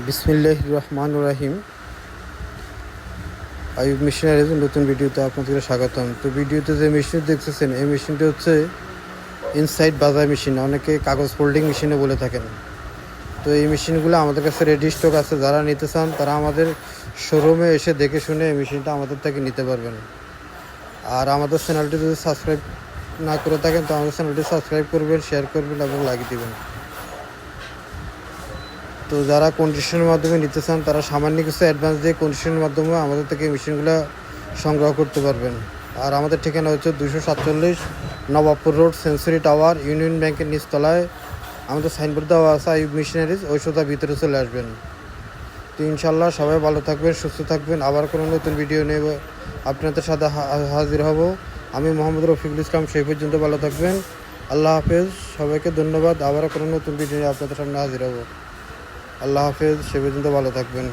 বিসমিল্লাহির রহমানির রহিম। আইয়ুব মেশিনারিজ নতুন ভিডিওতে আপনাদেরকে স্বাগতম। তো ভিডিওতে যে মেশিন দেখতেছেন এই মেশিনটি হচ্ছে ইনসাইড বাজার মেশিন, অনেকে কাগজ ফোল্ডিং মেশিনও বলে থাকেন। তো এই মেশিনগুলো আমাদের কাছে রেডি স্টক আছে, যারা নিতে চান তারা আমাদের শোরুমে এসে দেখে শুনে এই মেশিনটা আমাদের থেকে নিতে পারবেন। আর আমাদের চ্যানেলটি যদি সাবস্ক্রাইব না করে থাকেন তো আমাদের চ্যানেলটি সাবস্ক্রাইব করবেন, শেয়ার করবেন এবং লাইক দিবেন। তো যারা কন্ডিশনের মাধ্যমে নিতে চান তারা সামান্য কিছু অ্যাডভান্স দিয়ে কন্ডিশনের মাধ্যমে আমাদের থেকে মেশিনগুলো সংগ্রহ করতে পারবেন। আর আমাদের ঠিকানা হচ্ছে 247 Nawabpur road, century tower, union ব্যাংকের নিচতলায় আমাদের সাইনবোর্ড দেওয়া আছে আইয়ুব মেশিনারিজ, ওই সোজা ভিতরে চলে আসবেন। তো ইনশাল্লাহ সবাই ভালো থাকবেন, সুস্থ থাকবেন। আবার কোনো নতুন ভিডিও নেব আপনাদের সাথে হাজির হব। আমি মোহাম্মদ রফিকুল ইসলাম। সেই পর্যন্ত ভালো থাকবেন। আল্লাহ হাফেজ। সবাইকে ধন্যবাদ। আবার কোনো নতুন ভিডিও নিয়ে আপনাদের সামনে হাজির হব। আল্লাহ হাফেজ। সে পর্যন্ত ভালো থাকবেন।